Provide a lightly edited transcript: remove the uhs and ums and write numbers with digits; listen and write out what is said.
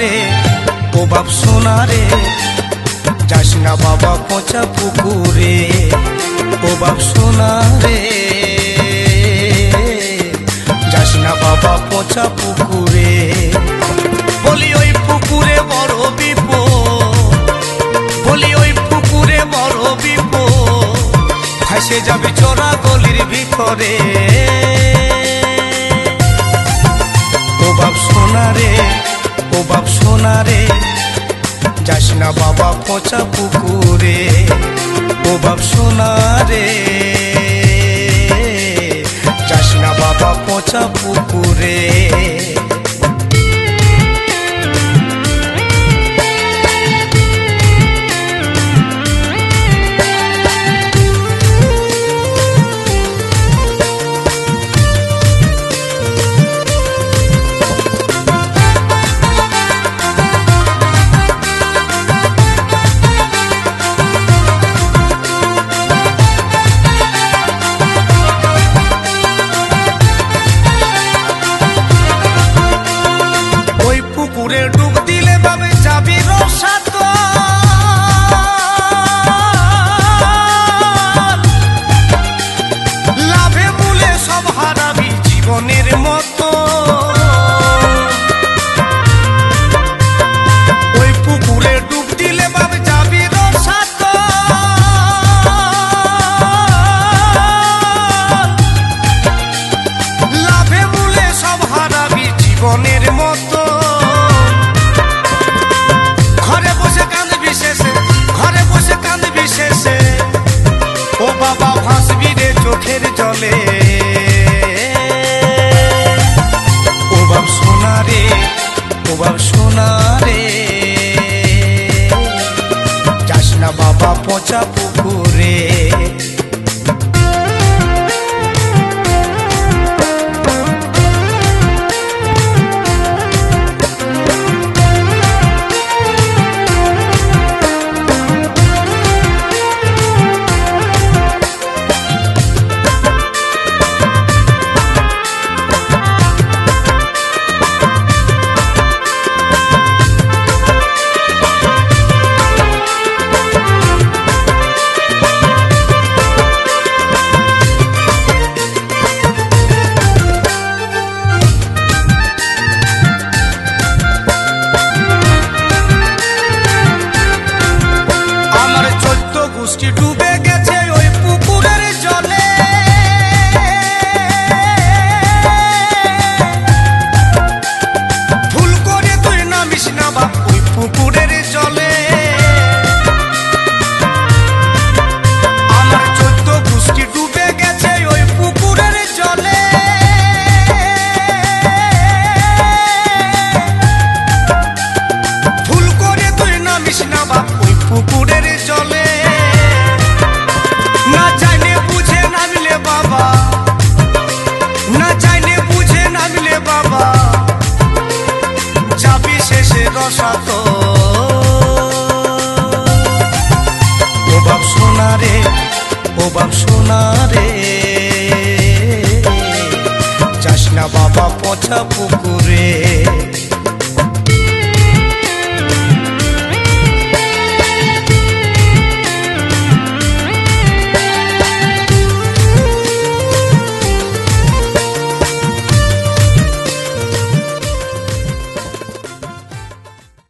রে ও বাপ সোনা রে যাস না বাবা পচা পুকুরে ও বাপ সোনা রে যাস না বাবা পচা পুকুরে বলি ওই পুকুরে বড় বিপদ বলি ওই পুকুরে বড় বিপদ ভাসে যাবে চোরা গলির ভিতরে ও বাপ সোনা রে ও বাপ সোনা রে যাস না বাবা পচা পুকুরে ও বাপ সোনা রে যাস না বাবা পচা পুকুরে পুকুরে ডুব দিলে বাবে যাবি রসাত লাভে মূলে সব হারাবি জীবনের মতো ওই পুকুরে ডুব দিলে বাবে যাবি রসাত লাভে মূলে সব হারাবি জীবনের মতো বাবা ভাসবি রে চোখের জলে ও বাপ সোনা রে ও বাপ সোনা রে যাস না বাবা পচা পুকুরে ডুবে গেছে ওই পুকুরের জলে ভুল করে তুই নামিস না বাপ ওই পুকুরের জলে আমার 14 গোষ্ঠী ডুবে গেছে ওই পুকুরের জলে ভুল করে তুই নামিস না বাপ ওই পুকুরের জলে না জানে বুঝে নামলে বাবা না জানে বুঝে নামলে বাবা যাবি শেষে রসাত ও বাপ সোনা রে ও বাপ সোনা রে যাস না বাবা পচা পুকুর